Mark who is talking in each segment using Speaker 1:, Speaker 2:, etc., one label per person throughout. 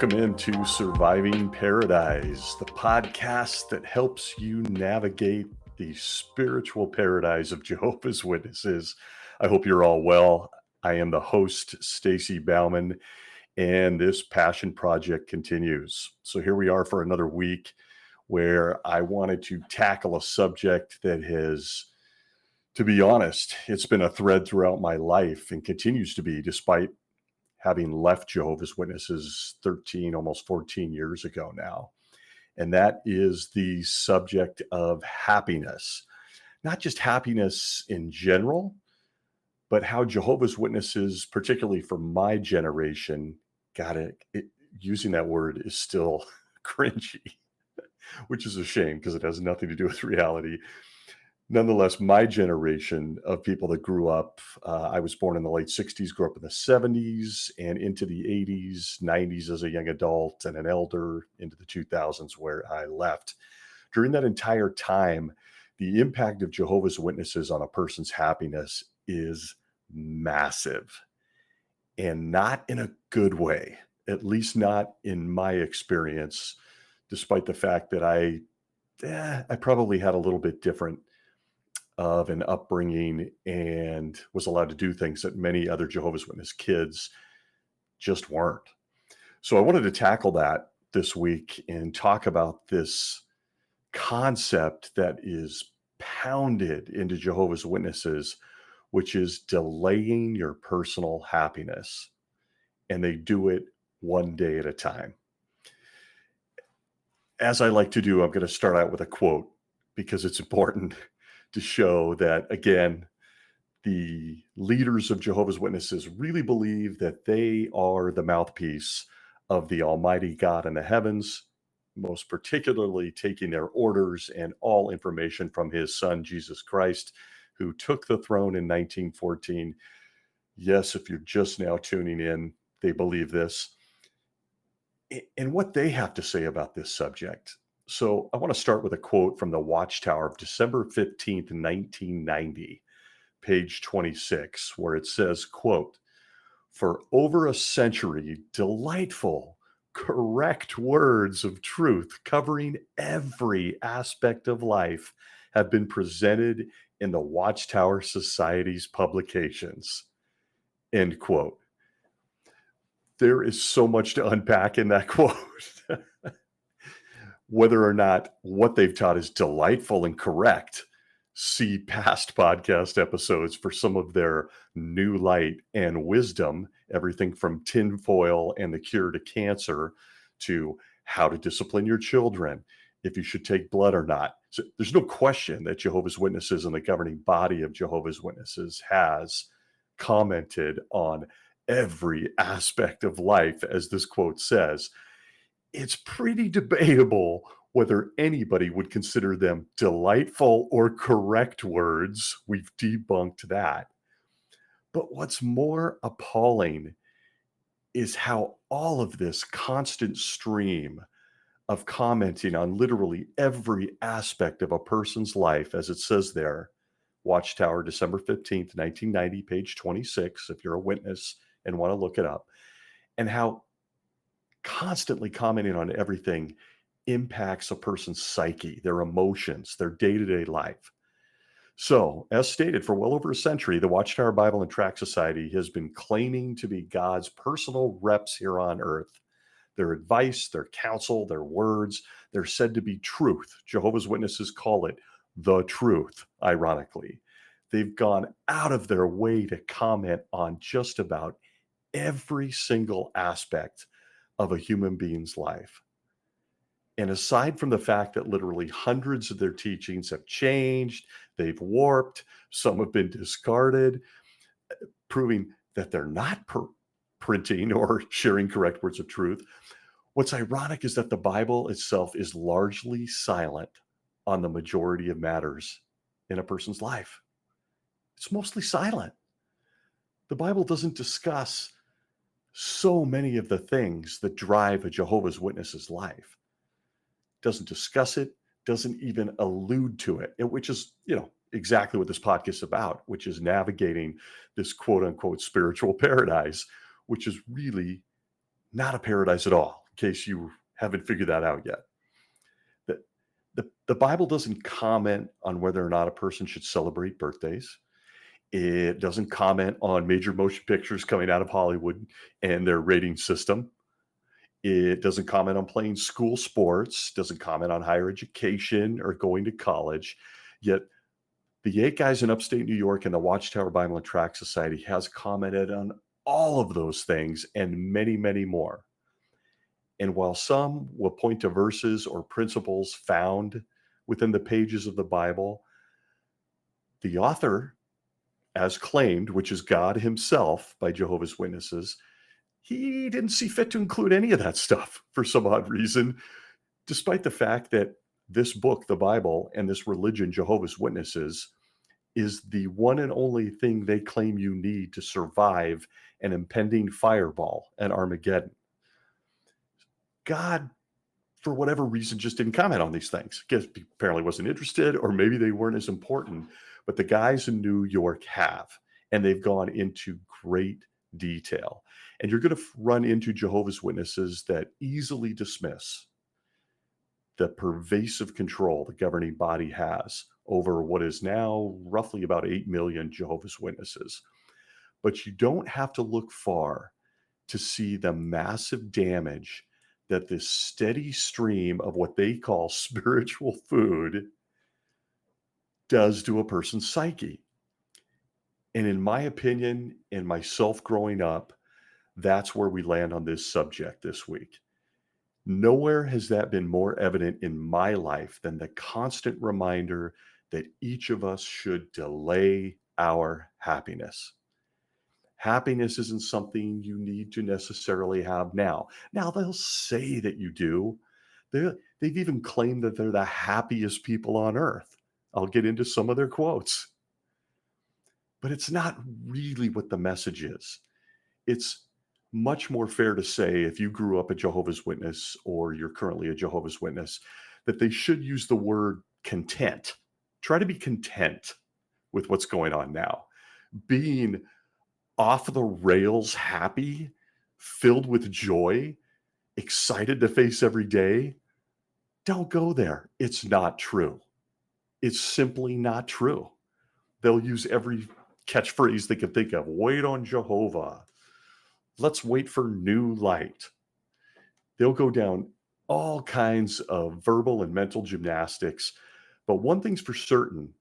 Speaker 1: Welcome into Surviving Paradise, the podcast that helps you navigate the spiritual paradise of Jehovah's Witnesses. I hope you're all well. I am the host, Stacy Bauman, and this passion project continues. So here we are for another week where I wanted to tackle a subject that has, to be honest, it's been a thread throughout my life and continues to be, despite having left Jehovah's Witnesses 13, almost 14 years ago now. And that is the subject of happiness. Not just happiness in general, but how Jehovah's Witnesses, particularly for my generation, using that word is still cringy, which is a shame because it has nothing to do with reality. Nonetheless, my generation of people that grew up, I was born in the late 60s, grew up in the 70s and into the 80s, 90s as a young adult and an elder into the 2000s where I left. During that entire time, the impact of Jehovah's Witnesses on a person's happiness is massive and not in a good way, at least not in my experience, despite the fact that I probably had a little bit different of an upbringing and was allowed to do things that many other Jehovah's Witness kids just weren't. So I wanted to tackle that this week and talk about this concept that is pounded into Jehovah's Witnesses, which is delaying your personal happiness. And they do it one day at a time. As I like to do, I'm going to start out with a quote because it's important to show that, again, the leaders of Jehovah's Witnesses really believe that they are the mouthpiece of the Almighty God in the heavens, most particularly taking their orders and all information from his son, Jesus Christ, who took the throne in 1914. Yes, if you're just now tuning in, they believe this. And what they have to say about this subject. So I want to start with a quote from the Watchtower of December 15th, 1990, page 26, where it says, quote, "For over a century, delightful, correct words of truth covering every aspect of life have been presented in the Watchtower Society's publications." End quote. There is so much to unpack in that quote. Whether or not what they've taught is delightful and correct, see past podcast episodes for some of their new light and wisdom, everything from tinfoil and the cure to cancer to how to discipline your children, if you should take blood or not. So there's no question that Jehovah's Witnesses and the governing body of Jehovah's Witnesses has commented on every aspect of life, as this quote says. It's pretty debatable whether anybody would consider them delightful or correct words. We've debunked that. But what's more appalling is how all of this constant stream of commenting on literally every aspect of a person's life, as it says there, Watchtower, December 15th, 1990, page 26, if you're a witness and want to look it up, and how constantly commenting on everything impacts a person's psyche, their emotions, their day-to-day life. So, as stated, for well over a century, the Watchtower Bible and Tract Society has been claiming to be God's personal reps here on earth. Their advice, their counsel, their words, they're said to be truth. Jehovah's Witnesses call it the truth, ironically. They've gone out of their way to comment on just about every single aspect of a human being's life. And aside from the fact that literally hundreds of their teachings have changed, they've warped, some have been discarded, proving that they're not printing or sharing correct words of truth. What's ironic is that the Bible itself is largely silent on the majority of matters in a person's life. It's mostly silent. The Bible doesn't discuss so many of the things that drive a Jehovah's Witness's life. Doesn't discuss it, doesn't even allude to it, which is, exactly what this podcast is about, which is navigating this quote unquote spiritual paradise, which is really not a paradise at all. case you haven't figured that out yet. The, the Bible doesn't comment on whether or not a person should celebrate birthdays. It doesn't comment on major motion pictures coming out of Hollywood and their rating system. It doesn't comment on playing school sports, doesn't comment on higher education or going to college. Yet the 8 guys in upstate New York and the Watchtower Bible and Tract Society has commented on all of those things and many, many more. And while some will point to verses or principles found within the pages of the Bible, the author, as claimed, which is God himself by Jehovah's Witnesses, he didn't see fit to include any of that stuff for some odd reason, despite the fact that this book, the Bible, and this religion, Jehovah's Witnesses, is the one and only thing they claim you need to survive an impending fireball and Armageddon. God, for whatever reason, just didn't comment on these things. Guess he apparently wasn't interested, or maybe they weren't as important. But the guys in New York have, and they've gone into great detail. And you're going to run into Jehovah's Witnesses that easily dismiss the pervasive control the governing body has over what is now roughly about 8 million Jehovah's Witnesses. But you don't have to look far to see the massive damage that this steady stream of what they call spiritual food does to a person's psyche. And in my opinion, and myself growing up, that's where we land on this subject this week. Nowhere has that been more evident in my life than the constant reminder that each of us should delay our happiness. Happiness isn't something you need to necessarily have now. Now, they'll say that you do. They've even claimed that they're the happiest people on earth. I'll get into some of their quotes. But it's not really what the message is. It's much more fair to say, if you grew up a Jehovah's Witness or you're currently a Jehovah's Witness, that they should use the word content. Try to be content with what's going on now. Being off the rails happy, filled with joy, excited to face every day. Don't go there. It's not true. It's simply not true. They'll use every catchphrase they can think of. Wait on Jehovah. Let's wait for new light. They'll go down all kinds of verbal and mental gymnastics. But one thing's for certain,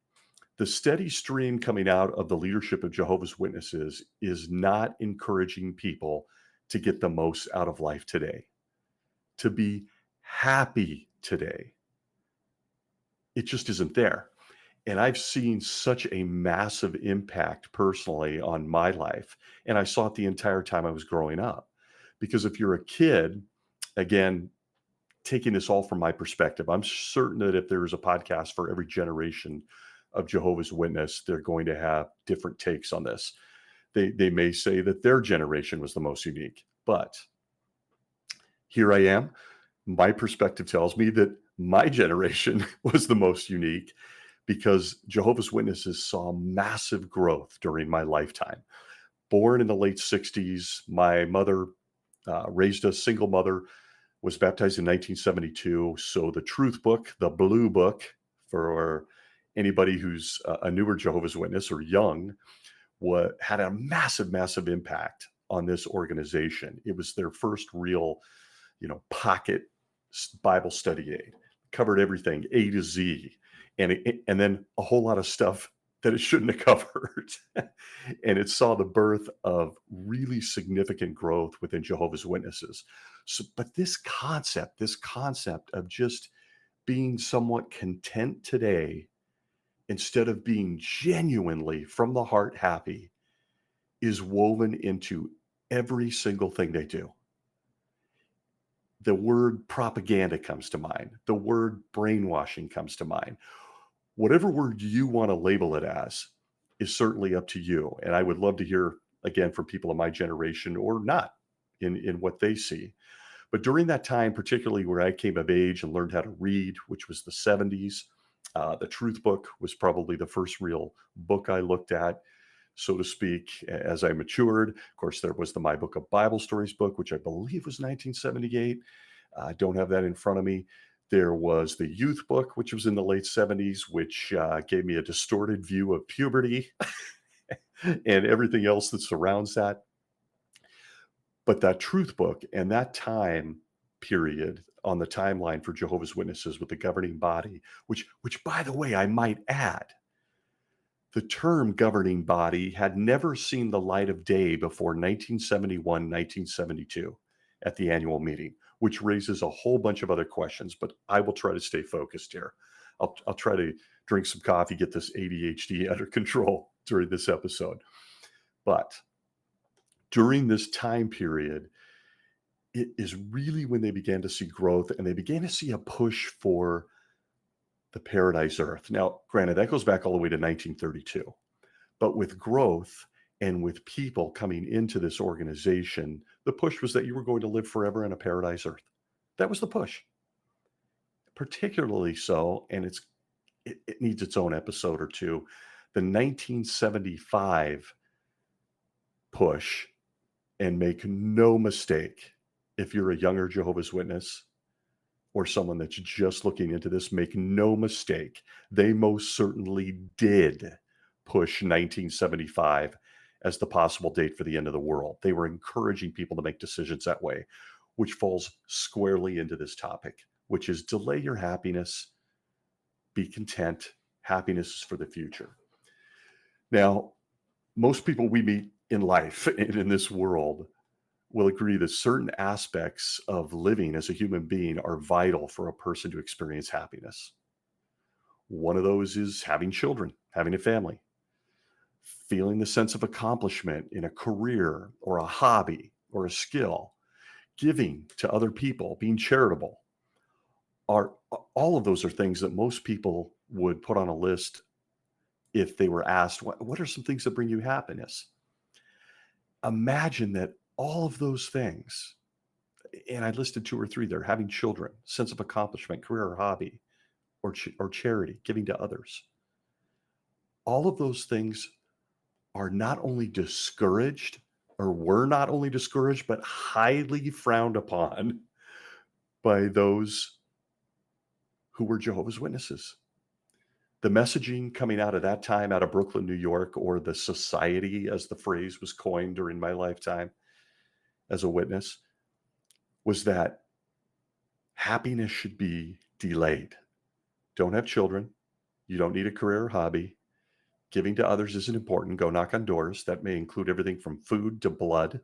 Speaker 1: the steady stream coming out of the leadership of Jehovah's Witnesses is not encouraging people to get the most out of life today, to be happy today. It just isn't there. And I've seen such a massive impact personally on my life. And I saw it the entire time I was growing up. Because if you're a kid, again, taking this all from my perspective, I'm certain that if there is a podcast for every generation of Jehovah's Witness, they're going to have different takes on this. They may say that their generation was the most unique, but here I am. My perspective tells me that my generation was the most unique because Jehovah's Witnesses saw massive growth during my lifetime. Born in the late 60s, my mother raised a single mother, was baptized in 1972. So the Truth Book, the Blue Book, for anybody who's a newer Jehovah's Witness or young, had a massive, massive impact on this organization. It was their first real, pocket Bible study aid, covered everything A to Z, and then a whole lot of stuff that it shouldn't have covered. And it saw the birth of really significant growth within Jehovah's Witnesses. So, but this concept of just being somewhat content today, instead of being genuinely from the heart happy, is woven into every single thing they do. The word propaganda comes to mind. The word brainwashing comes to mind. Whatever word you want to label it as is certainly up to you. And I would love to hear, again, from people of my generation or not in what they see. But during that time, particularly where I came of age and learned how to read, which was the 70s, the Truth Book was probably the first real book I looked at, so to speak, as I matured. Of course, there was the My Book of Bible Stories book, which I believe was 1978. I don't have that in front of me. There was the youth book, which was in the late 70s, which gave me a distorted view of puberty and everything else that surrounds that. But that truth book and that time period on the timeline for Jehovah's Witnesses with the governing body, which by the way, I might add, the term governing body had never seen the light of day before 1971, 1972 at the annual meeting, which raises a whole bunch of other questions, but I will try to stay focused here. I'll try to drink some coffee, get this ADHD under control during this episode. But during this time period, it is really when they began to see growth and they began to see a push for the paradise earth. Now, granted, that goes back all the way to 1932. But with growth and with people coming into this organization, the push was that you were going to live forever in a paradise earth. That was the push. Particularly so, and it needs its own episode or two, the 1975 push. And make no mistake, if you're a younger Jehovah's Witness or someone that's just looking into this, make no mistake, they most certainly did push 1975 as the possible date for the end of the world. They were encouraging people to make decisions that way, which falls squarely into this topic, which is delay your happiness, be content. Happiness is for the future. Now, most people we meet in life and in this world will agree that certain aspects of living as a human being are vital for a person to experience happiness. One of those is having children, having a family, feeling the sense of accomplishment in a career or a hobby or a skill, giving to other people, being charitable. All of those are things that most people would put on a list if they were asked, what are some things that bring you happiness? Imagine that all of those things, and I listed 2 or 3 there, having children, sense of accomplishment, career or hobby, or charity, giving to others. All of those things are not only discouraged, or were not only discouraged, but highly frowned upon by those who were Jehovah's Witnesses. The messaging coming out of that time, out of Brooklyn, New York, or the society, as the phrase was coined during my lifetime as a witness, was that happiness should be delayed. Don't have children. You don't need a career or hobby. Giving to others isn't important. Go knock on doors. That may include everything from food to blood.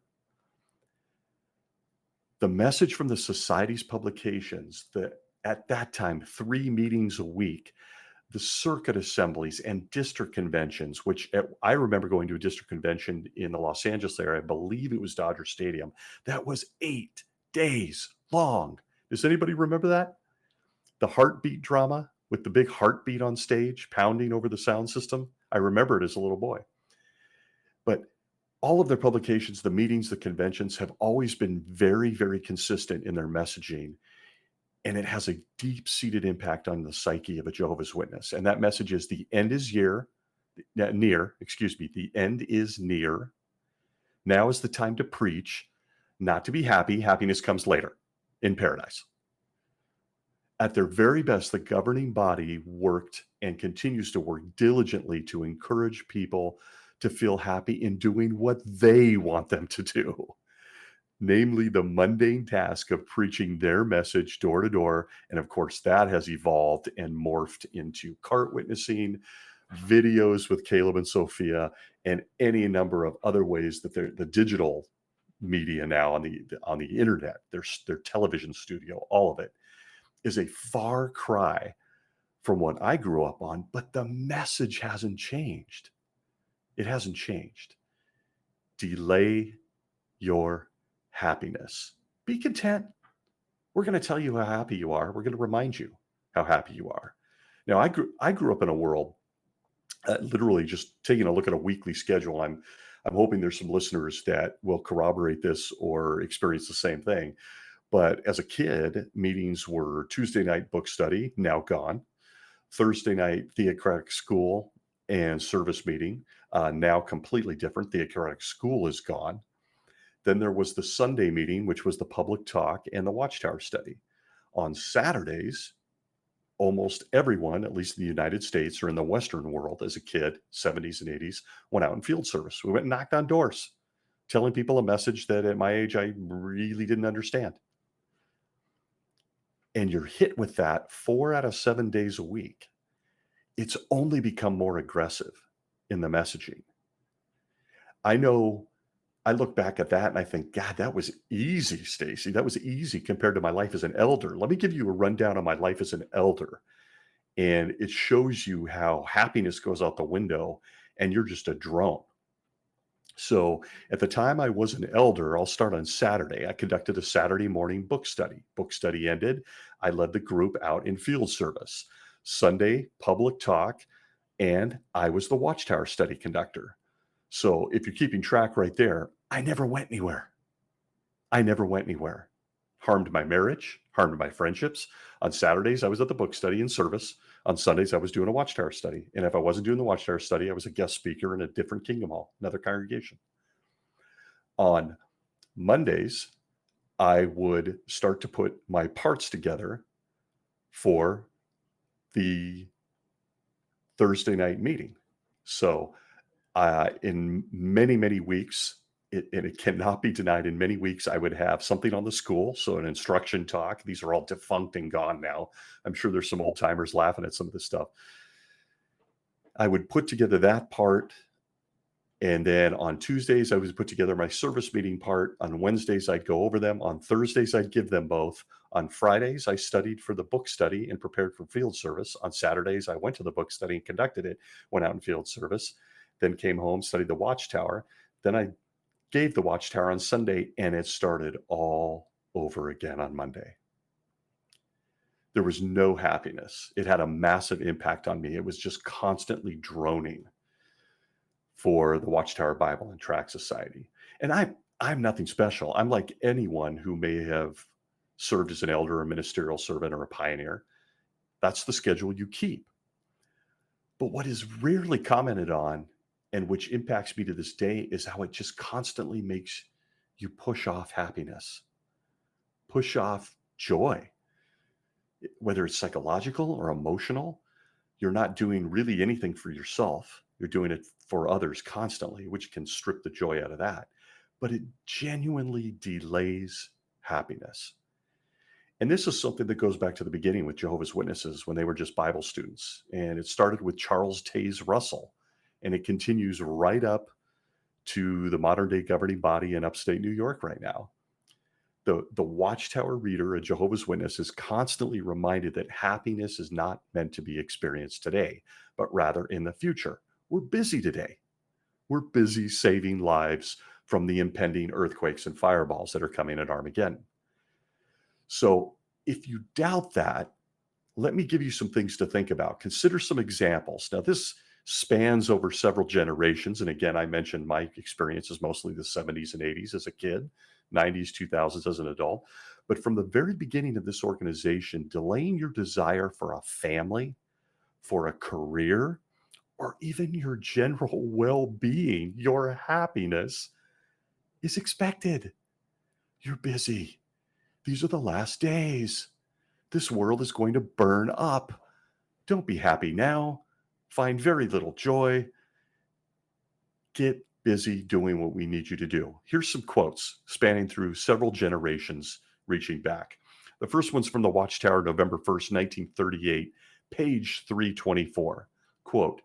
Speaker 1: The message from the society's publications that at that time, 3 meetings a week, the circuit assemblies and district conventions, which I remember going to a district convention in the Los Angeles area. I believe it was Dodger Stadium. That was 8 days long. Does anybody remember that? The heartbeat drama with the big heartbeat on stage, pounding over the sound system. I remember it as a little boy. But all of their publications, the meetings, the conventions have always been very, very consistent in their messaging. And it has a deep-seated impact on the psyche of a Jehovah's Witness. And that message is the end is near. The end is near. Now is the time to preach, not to be happy. Happiness comes later in paradise. At their very best, the governing body worked and continues to work diligently to encourage people to feel happy in doing what they want them to do. Namely the mundane task of preaching their message door to door. And of course, that has evolved and morphed into cart witnessing, videos with Caleb and Sophia, and any number of other ways that the digital media now on the internet, their television studio, all of it is a far cry from what I grew up on, but the message hasn't changed. It hasn't changed. Delay your happiness. Be content. We're going to tell you how happy you are. We're going to remind you how happy you are. Now, I grew up in a world, literally just taking a look at a weekly schedule. I'm hoping there's some listeners that will corroborate this or experience the same thing. But as a kid, meetings were Tuesday night book study, now gone. Thursday night theocratic school and service meeting, now completely different. Theocratic school is gone. Then there was the Sunday meeting, which was the public talk and the Watchtower study. On Saturdays, almost everyone, at least in the United States or in the Western world as a kid, 70s and 80s, went out in field service. We went and knocked on doors, telling people a message that at my age I really didn't understand. And you're hit with that 4 out of 7 days a week. It's only become more aggressive in the messaging. I know I look back at that and I think, God, that was easy, Stacy. That was easy compared to my life as an elder. Let me give you a rundown of my life as an elder. And it shows you how happiness goes out the window and you're just a drone. So at the time I was an elder, I'll start on Saturday. I conducted a Saturday morning book study. Book study ended. I led the group out in field service. Sunday, public talk, and I was the Watchtower study conductor. So if you're keeping track right there, I never went anywhere. I never went anywhere. Harmed my marriage, harmed my friendships. On Saturdays, I was at the book study in service. On Sundays, I was doing a Watchtower study. And if I wasn't doing the Watchtower study, I was a guest speaker in a different Kingdom Hall, another congregation. On Mondays, I would start to put my parts together for the Thursday night meeting. So in many, many weeks, and it cannot be denied, in many weeks, I would have something on the school. So an instruction talk. These are all defunct and gone now. I'm sure there's some old timers laughing at some of this stuff. I would put together that part. And then on Tuesdays, I would put together my service meeting part. On Wednesdays, I'd go over them. On Thursdays, I'd give them both. On Fridays, I studied for the book study and prepared for field service. On Saturdays, I went to the book study and conducted it, went out in field service, then came home, studied the Watchtower. Then I gave the Watchtower on Sunday, and it started all over again on Monday. There was no happiness. It had a massive impact on me. It was just constantly droning for the Watchtower Bible and Tract Society. And I'm nothing special. I'm like anyone who may have served as an elder, a ministerial servant, or a pioneer. That's the schedule you keep. But what is rarely commented on, and which impacts me to this day, is how it just constantly makes you push off happiness, push off joy, whether it's psychological or emotional. You're not doing really anything for yourself. You're doing it for others constantly, which can strip the joy out of that. But it genuinely delays happiness. And this is something that goes back to the beginning with Jehovah's Witnesses when they were just Bible students. And it started with Charles Taze Russell. And it continues right up to the modern day governing body in upstate New York right now. The Watchtower reader, a Jehovah's Witness, is constantly reminded that happiness is not meant to be experienced today, but rather in the future. We're busy today. We're busy saving lives from the impending earthquakes and fireballs that are coming at Armageddon. So if you doubt that, let me give you some things to think about. Consider some examples. Now, this spans over several generations. And again, I mentioned my experience is mostly the 70s and 80s as a kid, 90s, 2000s as an adult. But from the very beginning of this organization, delaying your desire for a family, for a career, or even your general well-being, your happiness is expected. You're busy. These are the last days. This world is going to burn up. Don't be happy now. Find very little joy. Get busy doing what we need you to do. Here's some quotes spanning through several generations, reaching back. The first one's from the Watchtower, November 1st, 1938, page 324. Quote,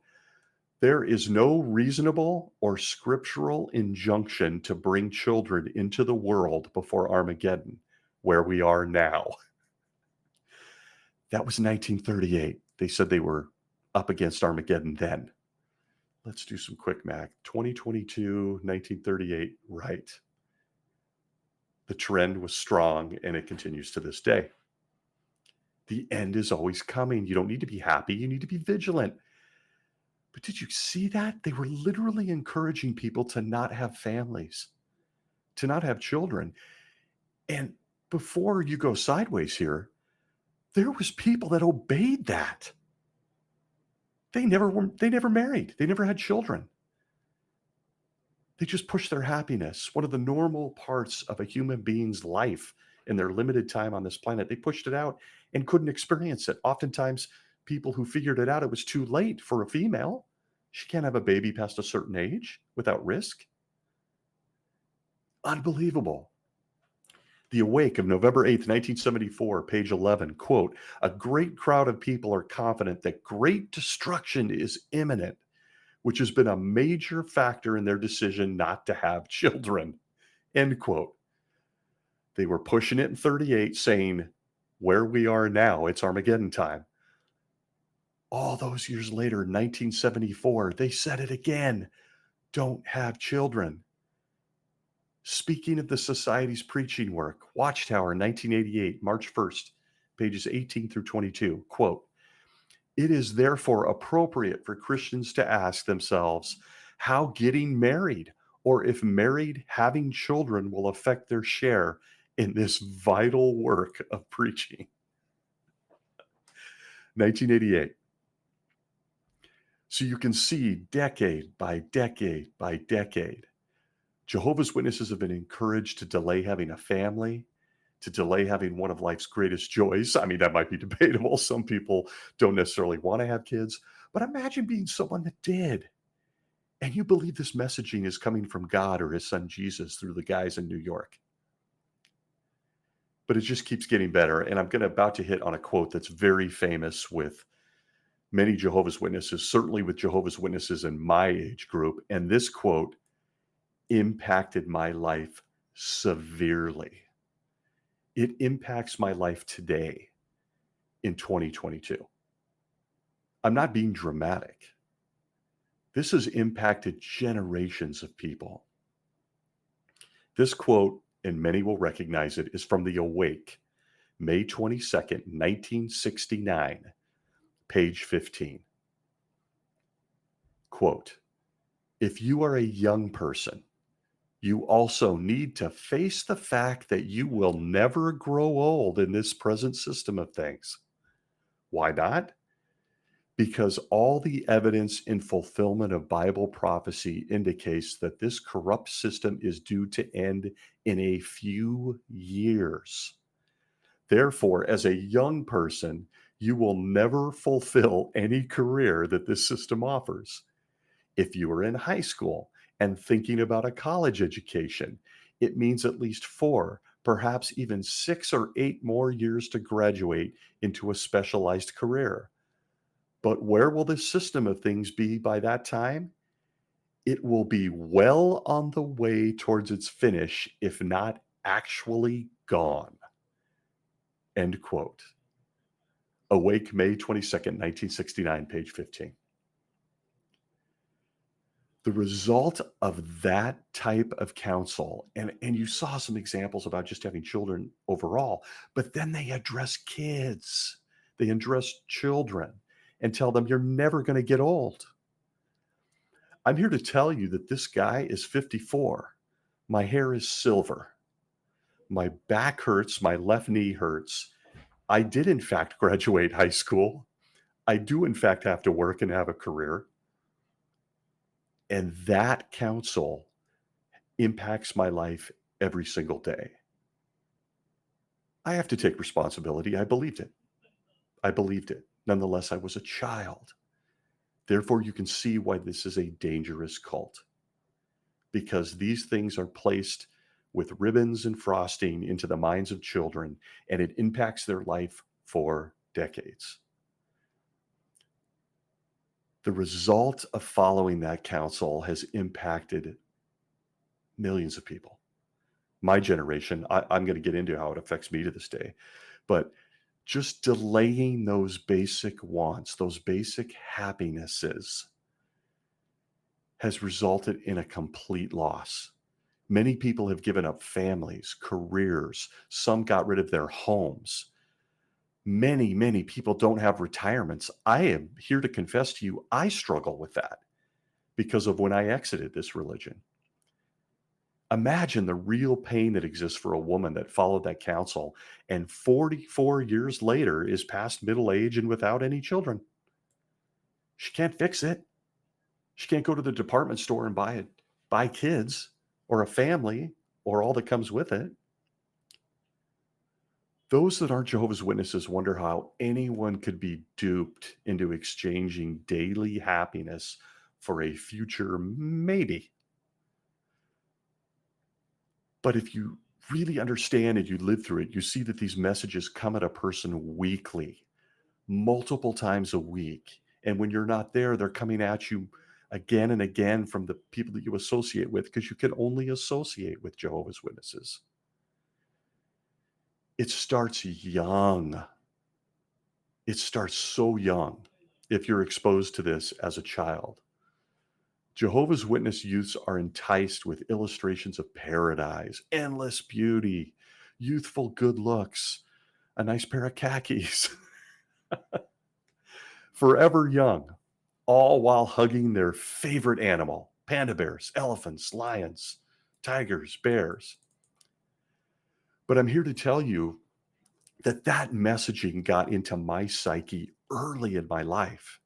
Speaker 1: "There is no reasonable or scriptural injunction to bring children into the world before Armageddon, where we are now." That was 1938. They said they were up against Armageddon then. Let's do some quick math. 2022, 1938, right. The trend was strong, and it continues to this day. The end is always coming. You don't need to be happy. You need to be vigilant. But did you see that? They were literally encouraging people to not have families, to not have children. And before you go sideways here, there was people that obeyed that. They never married. They never had children. They just push their happiness, one of the normal parts of a human being's life in their limited time on this planet. They pushed it out and couldn't experience it. Oftentimes, people who figured it out, it was too late for a female. She can't have a baby past a certain age without risk. Unbelievable. The Awake of November 8th, 1974, page 11, quote, "A great crowd of people are confident that great destruction is imminent, which has been a major factor in their decision not to have children," end quote. They were pushing it in 38, saying, where we are now, it's Armageddon time. All those years later, in 1974, they said it again, don't have children. Speaking of the Society's preaching work, Watchtower, 1988, March 1st, pages 18 through 22, quote, "It is therefore appropriate for Christians to ask themselves how getting married, or if married, having children will affect their share in this vital work of preaching." 1988. So you can see decade by decade by decade, Jehovah's Witnesses have been encouraged to delay having a family, to delay having one of life's greatest joys. I mean, that might be debatable. Some people don't necessarily want to have kids, but imagine being someone that did. And you believe this messaging is coming from God or his son Jesus through the guys in New York. But it just keeps getting better. And I'm about to hit on a quote that's very famous with many Jehovah's Witnesses, certainly with Jehovah's Witnesses in my age group. And this quote impacted my life severely. It impacts my life today in 2022. I'm not being dramatic. This has impacted generations of people. This quote, and many will recognize it, is from The Awake, May 22nd, 1969, page 15. Quote, "If you are a young person, you also need to face the fact that you will never grow old in this present system of things. Why not? Because all the evidence in fulfillment of Bible prophecy indicates that this corrupt system is due to end in a few years. Therefore, as a young person, you will never fulfill any career that this system offers. If you are in high school and thinking about a college education, it means at least 4, perhaps even 6 or 8 more years to graduate into a specialized career. But where will this system of things be by that time? It will be well on the way towards its finish, if not actually gone." End quote. Awake, May 22nd, 1969, page 15. The result of that type of counsel, and you saw some examples about just having children overall, but then they address kids. They address children and tell them you're never going to get old. I'm here to tell you that this guy is 54. My hair is silver. My back hurts. My left knee hurts. I did, in fact, graduate high school. I do, in fact, have to work and have a career. And that counsel impacts my life every single day. I have to take responsibility. I believed it. I believed it. Nonetheless, I was a child. Therefore, you can see why this is a dangerous cult, because these things are placed with ribbons and frosting into the minds of children, and it impacts their life for decades. The result of following that counsel has impacted millions of people. My generation, I'm going to get into how it affects me to this day, but just delaying those basic wants, those basic happinesses, has resulted in a complete loss. Many people have given up families, careers. Some got rid of their homes. Many, many people don't have retirements. I am here to confess to you, I struggle with that because of when I exited this religion. Imagine the real pain that exists for a woman that followed that counsel and 44 years later is past middle age and without any children. She can't fix it. She can't go to the department store and buy by kids or a family or all that comes with it. Those that aren't Jehovah's Witnesses wonder how anyone could be duped into exchanging daily happiness for a future maybe. But if you really understand and you live through it, you see that these messages come at a person weekly, multiple times a week. And when you're not there, they're coming at you again and again from the people that you associate with, because you can only associate with Jehovah's Witnesses. It starts young. It starts so young if you're exposed to this as a child. Jehovah's Witness youths are enticed with illustrations of paradise, endless beauty, youthful good looks, a nice pair of khakis, forever young, all while hugging their favorite animal: panda bears, elephants, lions, tigers, bears. But I'm here to tell you that that messaging got into my psyche early in my life.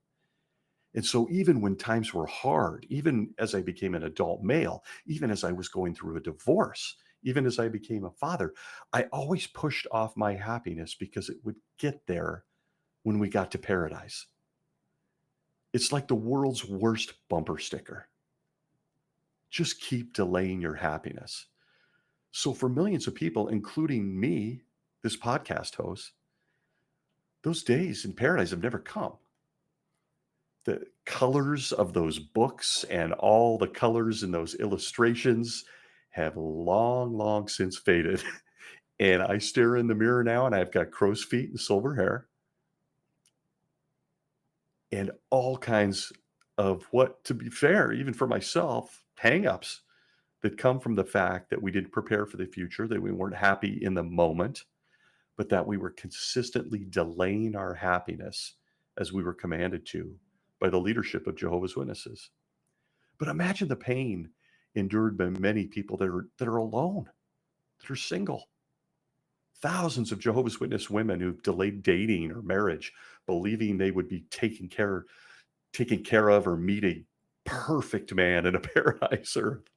Speaker 1: And so even when times were hard, even as I became an adult male, even as I was going through a divorce, even as I became a father, I always pushed off my happiness because it would get there when we got to paradise. It's like the world's worst bumper sticker. Just keep delaying your happiness. So for millions of people, including me, this podcast host, those days in paradise have never come. The colors of those books and all the colors in those illustrations have long, long since faded. And I stare in the mirror now and I've got crow's feet and silver hair and all kinds of, what, to be fair, even for myself, hangups that come from the fact that we didn't prepare for the future, that we weren't happy in the moment, but that we were consistently delaying our happiness as we were commanded to by the leadership of Jehovah's Witnesses. But imagine the pain endured by many people that are alone, that are single. Thousands of Jehovah's Witness women who've delayed dating or marriage, believing they would be taken care of or meet a perfect man in a paradise earth,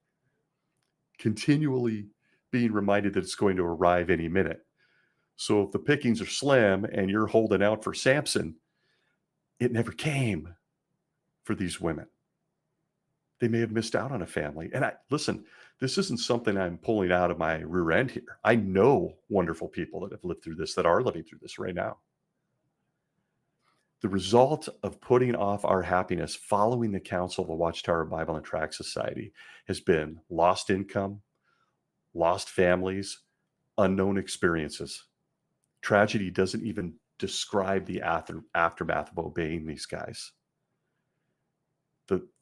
Speaker 1: continually being reminded that it's going to arrive any minute. So if the pickings are slim and you're holding out for Samson, it never came for these women. They may have missed out on a family. And listen, this isn't something I'm pulling out of my rear end here. I know wonderful people that have lived through this, that are living through this right now. The result of putting off our happiness following the counsel of the Watchtower Bible and Tract Society has been lost income, lost families, unknown experiences. Tragedy doesn't even describe the aftermath of obeying these guys.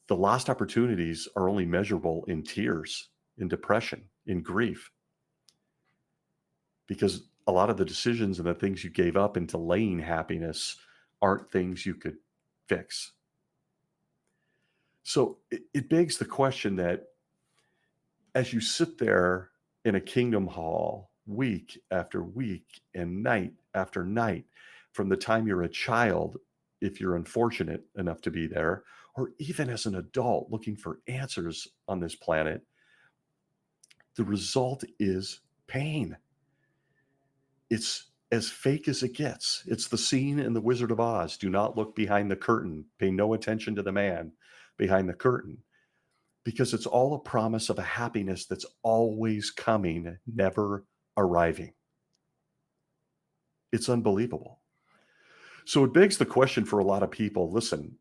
Speaker 1: The lost opportunities are only measurable in tears, in depression, in grief. Because a lot of the decisions and the things you gave up in delaying happiness aren't things you could fix. So it begs the question that as you sit there in a kingdom hall week after week and night after night, from the time you're a child, if you're unfortunate enough to be there, or even as an adult looking for answers on this planet, the result is pain. It's as fake as it gets. It's the scene in The Wizard of Oz. Do not look behind the curtain. Pay no attention to the man behind the curtain, because it's all a promise of a happiness that's always coming, never arriving. It's unbelievable. So it begs the question for a lot of people, listen,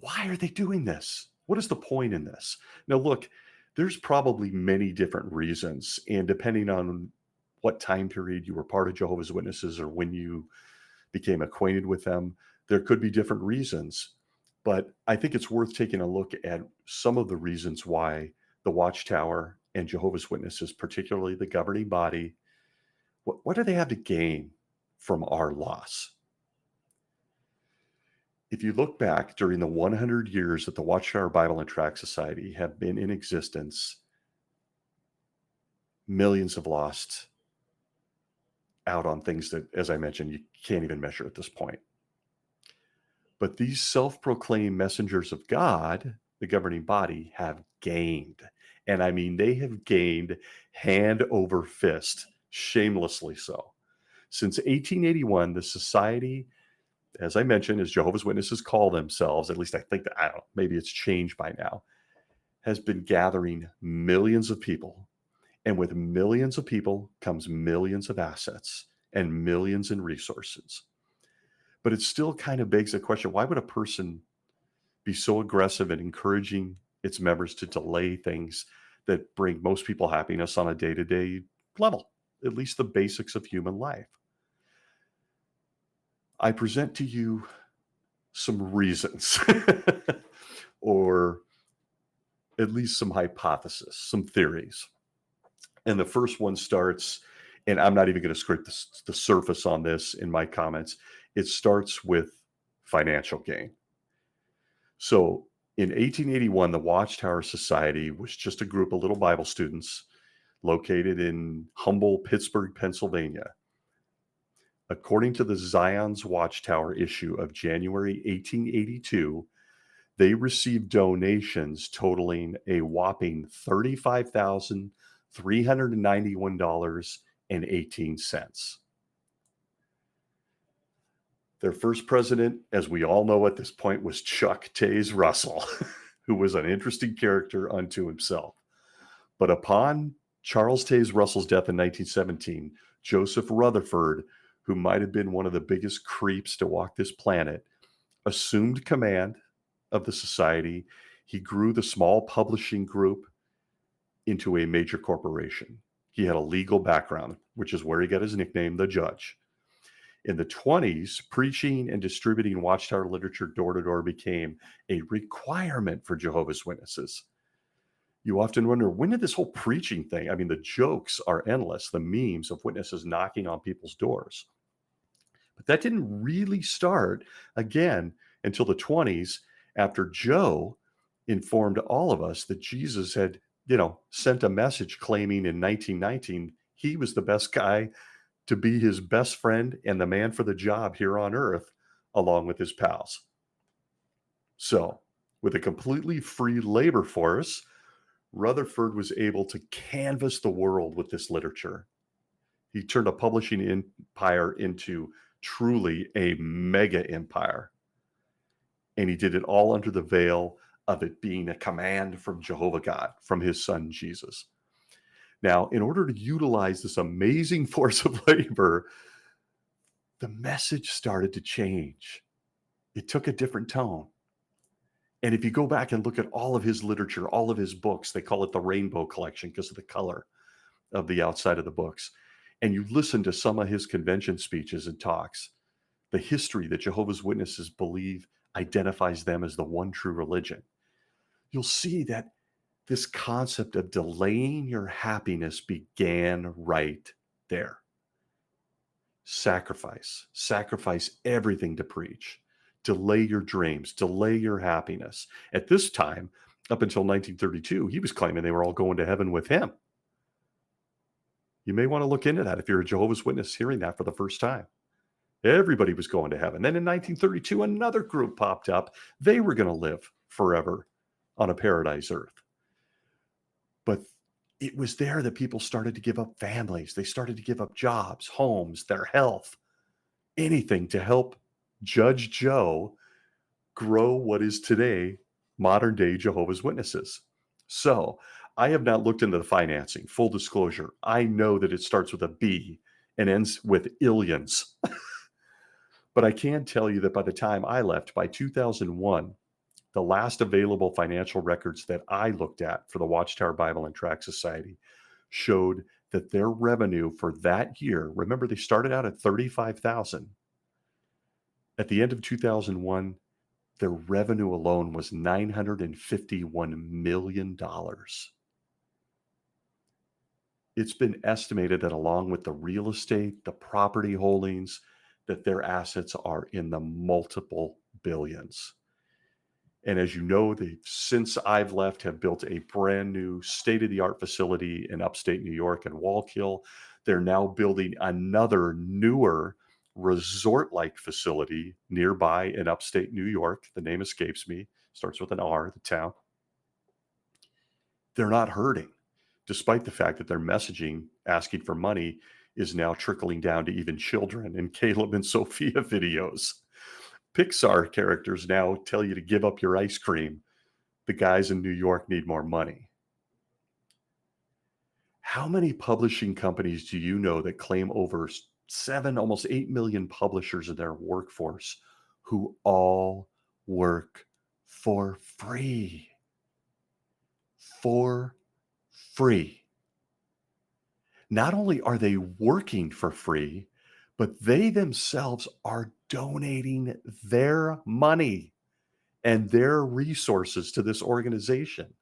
Speaker 1: why are they doing this? What is the point in this? Now, look, there's probably many different reasons. And depending on what time period you were part of Jehovah's Witnesses or when you became acquainted with them, there could be different reasons. But I think it's worth taking a look at some of the reasons why the Watchtower and Jehovah's Witnesses, particularly the governing body, what do they have to gain from our loss? If you look back during the 100 years that the Watchtower Bible and Tract Society have been in existence, millions have lost out on things that, as I mentioned, you can't even measure at this point. But these self-proclaimed messengers of God the governing body, have gained. And I mean, they have gained hand over fist, shamelessly so. Since 1881, the society, as I mentioned, as Jehovah's Witnesses call themselves, at least I think that, I don't know, maybe it's changed by now, has been gathering millions of people. And with millions of people comes millions of assets and millions in resources. But it still kind of begs the question, why would a person be so aggressive in encouraging its members to delay things that bring most people happiness on a day-to-day level, at least the basics of human life? I present to you some reasons, or at least some hypotheses, some theories. And the first one starts, and I'm not even going to scrape the surface on this in my comments. It starts with financial gain. So in 1881, the Watchtower Society was just a group of little Bible students located in humble Pittsburgh, Pennsylvania. According to the Zion's Watchtower issue of January 1882, they received donations totaling a whopping $35,391.18. Their first president, as we all know at this point, was Chuck Taze Russell, who was an interesting character unto himself. But upon Charles Taze Russell's death in 1917, Joseph Rutherford, who might have been one of the biggest creeps to walk this planet, assumed command of the society. He grew the small publishing group into a major corporation. He had a legal background, which is where he got his nickname, the Judge. In the 20s, preaching and distributing Watchtower literature door to door became a requirement for Jehovah's Witnesses. You often wonder, when did this whole preaching thing, I mean, the jokes are endless, the memes of witnesses knocking on people's doors. But that didn't really start, again, until the 20s, after Joe informed all of us that Jesus had, sent a message claiming in 1919 he was the best guy to be his best friend and the man for the job here on earth, along with his pals. So, with a completely free labor force, Rutherford was able to canvass the world with this literature. He turned a publishing empire into truly a mega empire. And he did it all under the veil of it being a command from Jehovah God, from his son Jesus. Now, in order to utilize this amazing force of labor, the message started to change. It took a different tone. And if you go back and look at all of his literature, all of his books, they call it the Rainbow Collection because of the color of the outside of the books. And you listen to some of his convention speeches and talks, the history that Jehovah's Witnesses believe identifies them as the one true religion. You'll see that this concept of delaying your happiness began right there. Sacrifice everything to preach. Delay your dreams, delay your happiness. At this time, up until 1932, he was claiming they were all going to heaven with him. You may want to look into that if you're a Jehovah's Witness hearing that for the first time. Everybody was going to heaven. Then in 1932, another group popped up. They were going to live forever on a paradise earth. But it was there that people started to give up families. They started to give up jobs, homes, their health, anything to help Judge Joe grow what is today modern day Jehovah's Witnesses. So I have not looked into the financing. Full disclosure, I know that it starts with a B and ends with illions. But I can tell you that by the time I left, by 2001, the last available financial records that I looked at for the Watchtower Bible and Tract Society showed that their revenue for that year, remember they started out at $35,000. At the end of 2001, their revenue alone was $951 million. It's been estimated that along with the real estate, the property holdings, that their assets are in the multiple billions. And as you know, they, since I've left, have built a brand new state-of-the-art facility in upstate New York in Wallkill. They're now building another newer resort-like facility nearby in upstate New York. The name escapes me. Starts with an R, the town. They're not hurting, despite the fact that their messaging asking for money is now trickling down to even children in Caleb and Sophia videos. Pixar characters now tell you to give up your ice cream. The guys in New York need more money. How many publishing companies do you know that claim over 7, almost 8 million publishers in their workforce who all work for free? For free. Not only are they working for free, but they themselves are donating their money and their resources to this organization.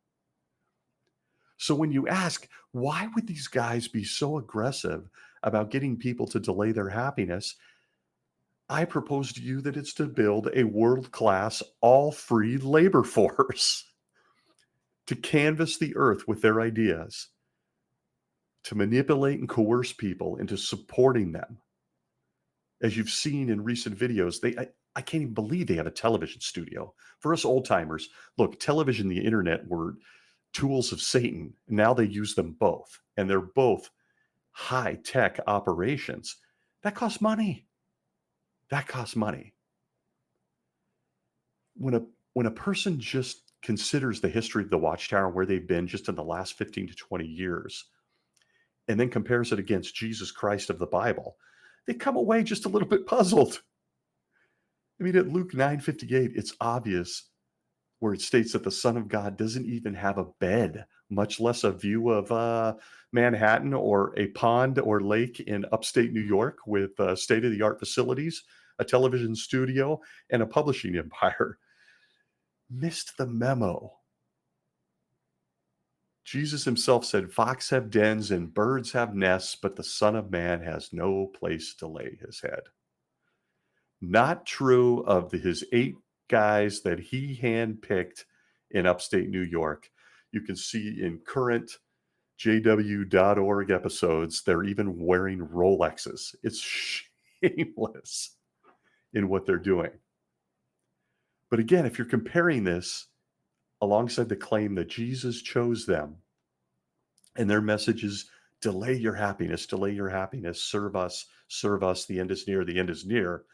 Speaker 1: So when you ask, why would these guys be so aggressive about getting people to delay their happiness? I propose to you that it's to build a world-class, all-free labor force to canvass the earth with their ideas, to manipulate and coerce people into supporting them. As you've seen in recent videos, I can't even believe they have a television studio. For us old timers, look, television, the internet were tools of Satan. Now they use them both, and they're both high-tech operations. That costs money. That costs money. When a person just considers the history of the Watchtower, where they've been just in the last 15 to 20 years, and then compares it against Jesus Christ of the Bible, they come away just a little bit puzzled. I mean, at Luke 9:58, it's obvious where it states that the Son of God doesn't even have a bed, much less a view of Manhattan or a pond or lake in upstate New York with state-of-the-art facilities, a television studio, and a publishing empire. Missed the memo. Jesus himself said, "Fox have dens and birds have nests, but the Son of Man has no place to lay his head." Not true of his 8 guys that he handpicked in upstate New York. You can see in current jw.org episodes, they're even wearing Rolexes. It's shameless in what they're doing. But again, if you're comparing this alongside the claim that Jesus chose them and their message is delay your happiness, serve us, the end is near, the end is near.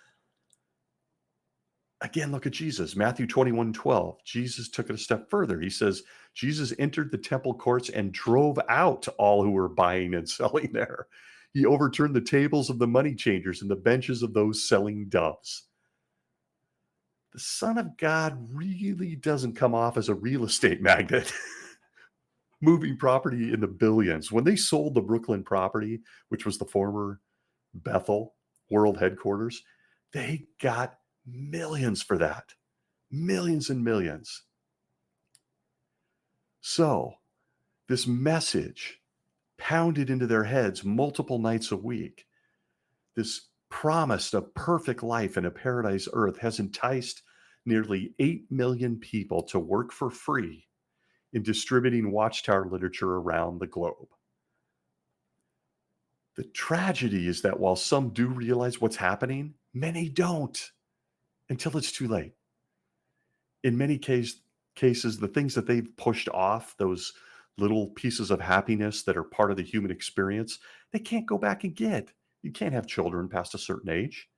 Speaker 1: Again, look at Jesus, Matthew 21:12. Jesus took it a step further. He says, Jesus entered the temple courts and drove out all who were buying and selling there. He overturned the tables of the money changers and the benches of those selling doves. The Son of God really doesn't come off as a real estate magnate, moving property in the billions. When they sold the Brooklyn property, which was the former Bethel world headquarters, they got millions for that. Millions and millions. So this message pounded into their heads multiple nights a week, this promise of perfect life in a paradise earth, has enticed nearly 8 million people to work for free in distributing Watchtower literature around the globe. The tragedy is that while some do realize what's happening, many don't until it's too late. In many cases, the things that they've pushed off, those little pieces of happiness that are part of the human experience, they can't go back and get. You can't have children past a certain age.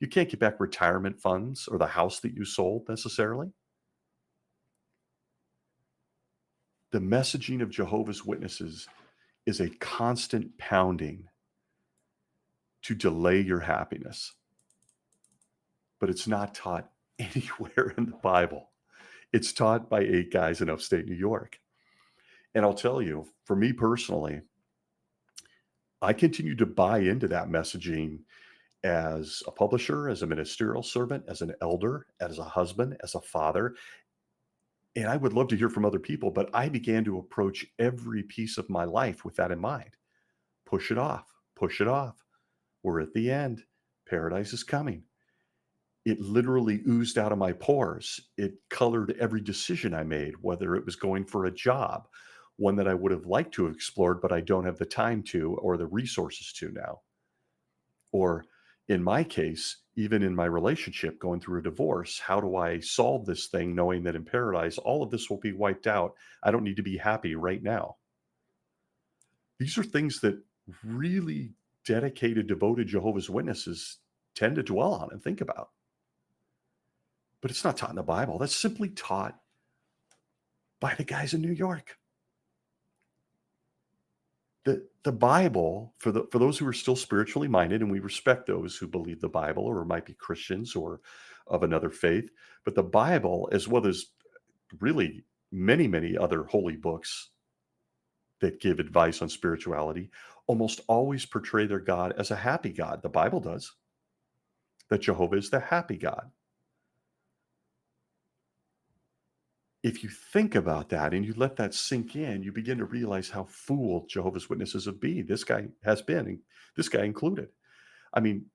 Speaker 1: You can't get back retirement funds or the house that you sold necessarily. The messaging of Jehovah's Witnesses is a constant pounding to delay your happiness. But it's not taught anywhere in the Bible. It's taught by 8 guys in upstate New York. And I'll tell you, for me personally, I continue to buy into that messaging as a publisher, as a ministerial servant, as an elder, as a husband, as a father. And I would love to hear from other people, but I began to approach every piece of my life with that in mind. Push it off. Push it off. We're at the end. Paradise is coming. It literally oozed out of my pores. It colored every decision I made, whether it was going for a job, one that I would have liked to have explored, but I don't have the time to or the resources to now. Or in my case, even in my relationship going through a divorce, how do I solve this thing knowing that in paradise, all of this will be wiped out? I don't need to be happy right now. These are things that really dedicated, devoted Jehovah's Witnesses tend to dwell on and think about. But it's not taught in the Bible. That's simply taught by the guys in New York. The Bible, for those who are still spiritually minded, and we respect those who believe the Bible or might be Christians or of another faith, but the Bible, as well as really many, many other holy books that give advice on spirituality, almost always portray their God as a happy God. The Bible does. That Jehovah is the happy God. If you think about that and you let that sink in, you begin to realize how fooled Jehovah's Witnesses have been. This guy has been, and this guy included. I mean,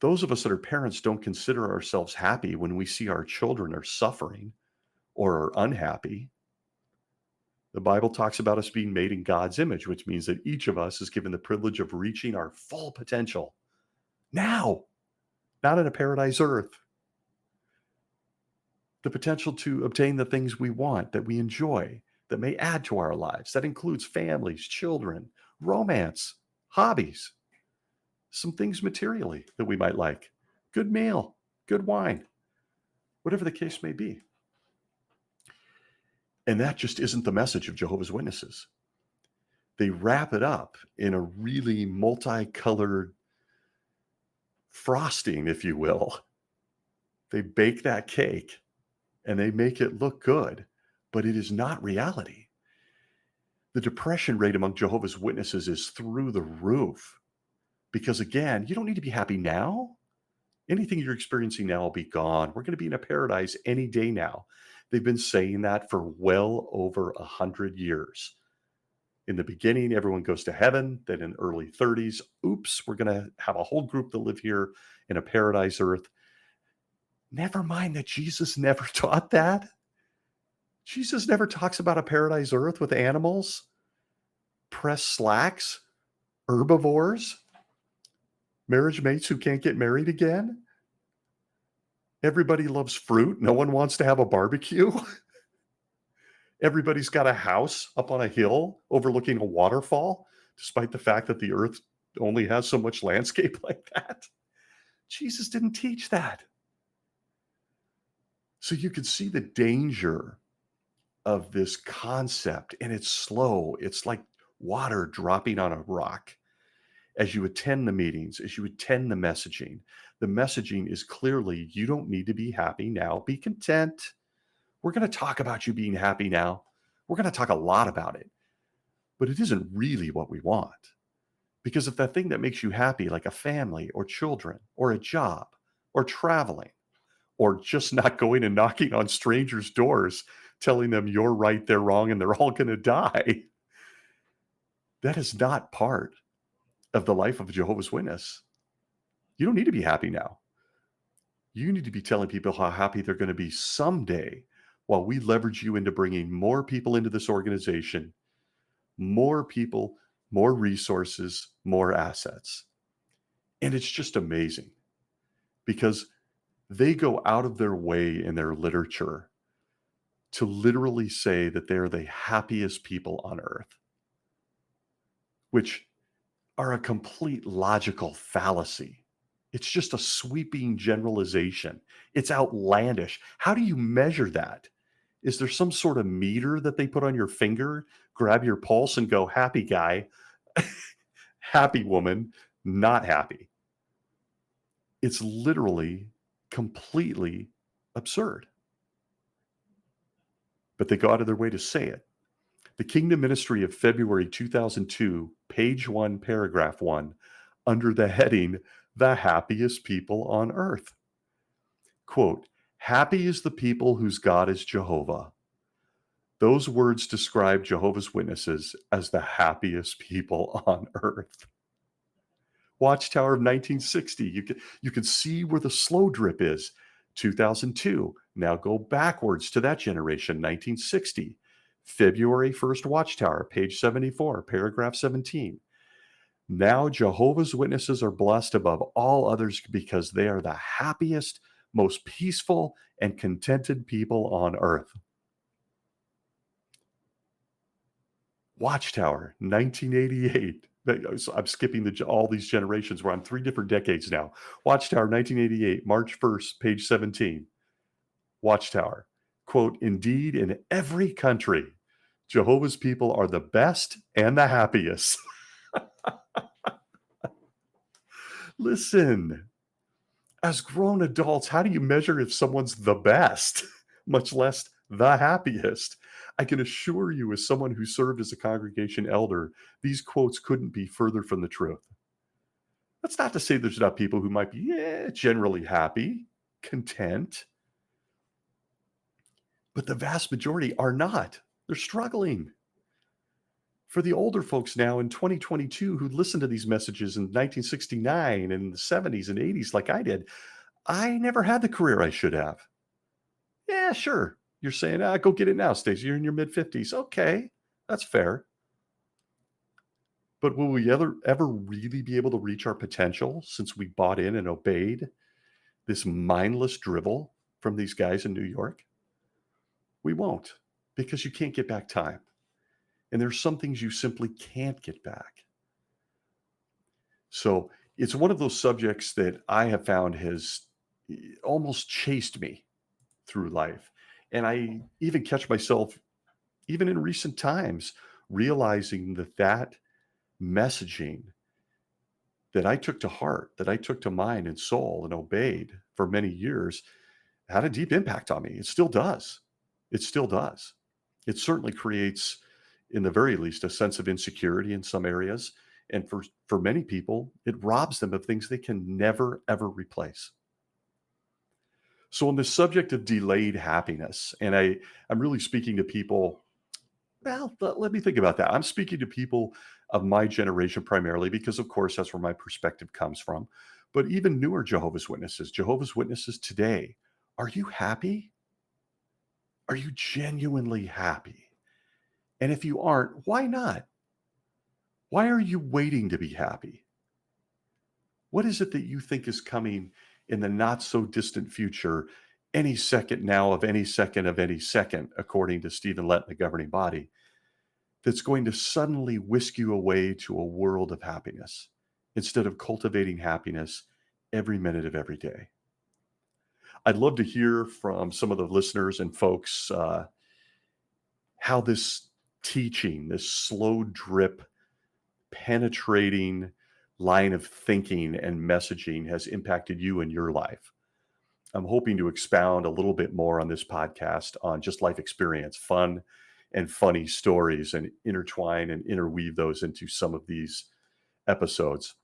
Speaker 1: those of us that are parents don't consider ourselves happy when we see our children are suffering or are unhappy. The Bible talks about us being made in God's image, which means that each of us is given the privilege of reaching our full potential now, not in a paradise earth. The potential to obtain the things we want, that we enjoy, that may add to our lives. That includes families, children, romance, hobbies, some things materially that we might like, good meal, good wine, whatever the case may be. And that just isn't the message of Jehovah's Witnesses. They wrap it up in a really multicolored frosting, if you will. They bake that cake and they make it look good, but it is not reality. The depression rate among Jehovah's Witnesses is through the roof because, again, you don't need to be happy now. Anything you're experiencing now will be gone. We're going to be in a paradise any day now. They've been saying that for well over 100 years. In the beginning, everyone goes to heaven. Then in early 30s, oops, we're going to have a whole group that live here in a paradise earth. Never mind that Jesus never taught that. Jesus never talks about a paradise earth with animals, pressed slacks, herbivores, marriage mates who can't get married again. Everybody loves fruit. No one wants to have a barbecue. Everybody's got a house up on a hill overlooking a waterfall, despite the fact that the earth only has so much landscape like that. Jesus didn't teach that. So you can see the danger of this concept, and it's slow. It's like water dropping on a rock. As you attend the meetings, as you attend the messaging is clearly, you don't need to be happy now. Be content. We're going to talk about you being happy now. We're going to talk a lot about it, but it isn't really what we want. Because if that thing that makes you happy, like a family or children or a job or traveling, or just not going and knocking on strangers' doors, telling them you're right, they're wrong, and they're all going to die. That is not part of the life of a Jehovah's Witness. You don't need to be happy now. You need to be telling people how happy they're going to be someday while we leverage you into bringing more people into this organization, more people, more resources, more assets. And it's just amazing because they go out of their way in their literature to literally say that they're the happiest people on earth, which are a complete logical fallacy. It's just a sweeping generalization. It's outlandish. How do you measure that? Is there some sort of meter that they put on your finger, grab your pulse and go, happy guy, happy woman, not happy? It's literally completely absurd. But they go out of their way to say it. The Kingdom Ministry of February 2002, page 1, paragraph 1, under the heading, The Happiest People on Earth. Quote, happy is the people whose God is Jehovah. Those words describe Jehovah's Witnesses as the happiest people on earth. Watchtower of 1960, you can see where the slow drip is. 2002, now go backwards to that generation, 1960. February 1st Watchtower, page 74, paragraph 17. Now Jehovah's Witnesses are blessed above all others because they are the happiest, most peaceful, and contented people on earth. Watchtower, 1988. I'm skipping all these generations where I'm 3 different decades now. Watchtower, 1988, March 1st, page 17. Watchtower, quote, indeed, in every country, Jehovah's people are the best and the happiest. Listen, as grown adults, how do you measure if someone's the best, much less the happiest? I can assure you, as someone who served as a congregation elder, these quotes couldn't be further from the truth. That's not to say there's not people who might be generally happy, content, but the vast majority are not. They're struggling. For the older folks now in 2022 who listened to these messages in 1969 and the 70s and 80s like I did, I never had the career I should have. Yeah, sure. You're saying, go get it now, Stacey. You're in your mid-50s. Okay, that's fair. But will we ever really be able to reach our potential since we bought in and obeyed this mindless drivel from these guys in New York? We won't, because you can't get back time. And there's some things you simply can't get back. So it's one of those subjects that I have found has almost chased me through life. And I even catch myself, even in recent times, realizing that messaging that I took to heart, that I took to mind and soul and obeyed for many years had a deep impact on me. It still does. It still does. It certainly creates, in the very least, a sense of insecurity in some areas. And for many people, it robs them of things they can never, ever replace. So on the subject of delayed happiness, and I'm really speaking to people, well, let me think about that. I'm speaking to people of my generation primarily because, of course, that's where my perspective comes from. But even newer Jehovah's Witnesses today, are you happy? Are you genuinely happy? And if you aren't, why not? Why are you waiting to be happy? What is it that you think is coming in the not so distant future, any second now of any second of any second, according to Stephen Lett, the governing body, that's going to suddenly whisk you away to a world of happiness instead of cultivating happiness every minute of every day? I'd love to hear from some of the listeners and folks how this teaching, this slow drip, penetrating line of thinking and messaging has impacted you in your life. I'm hoping to expound a little bit more on this podcast on just life experience, fun and funny stories, and intertwine and interweave those into some of these episodes.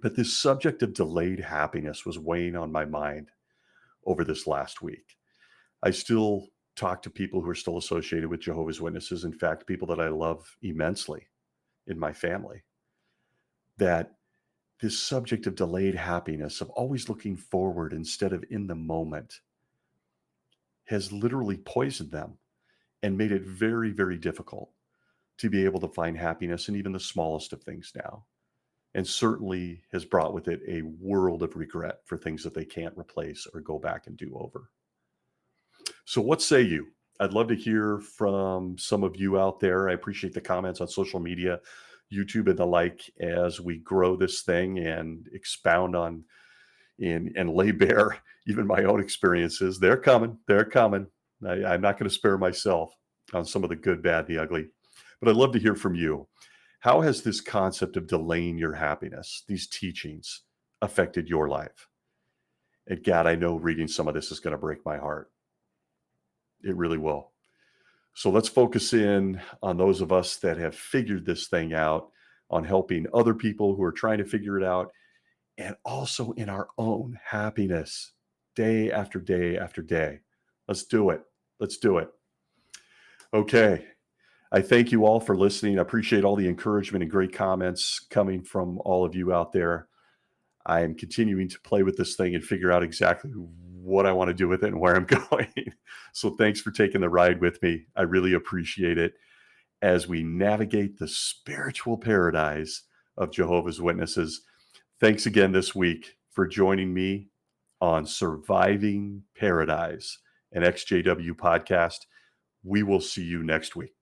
Speaker 1: But this subject of delayed happiness was weighing on my mind over this last week. I still talk to people who are still associated with Jehovah's Witnesses. In fact, people that I love immensely in my family. That this subject of delayed happiness, of always looking forward instead of in the moment, has literally poisoned them and made it very, very difficult to be able to find happiness in even the smallest of things now. And certainly has brought with it a world of regret for things that they can't replace or go back and do over. So what say you? I'd love to hear from some of you out there. I appreciate the comments on social media, YouTube and the like, as we grow this thing and expound on and lay bare even my own experiences. They're coming. I'm not going to spare myself on some of the good, bad, the ugly. But I'd love to hear from you. How has this concept of delaying your happiness, these teachings, affected your life? And God, I know reading some of this is going to break my heart. It really will. So let's focus in on those of us that have figured this thing out, on helping other people who are trying to figure it out, and also in our own happiness day after day after day. Let's do it. Let's do it. Okay. I thank you all for listening. I appreciate all the encouragement and great comments coming from all of you out there. I am continuing to play with this thing and figure out exactly what I want to do with it and where I'm going. So thanks for taking the ride with me. I really appreciate it as we navigate the spiritual paradise of Jehovah's Witnesses. Thanks again this week for joining me on Surviving Paradise, an XJW podcast. We will see you next week.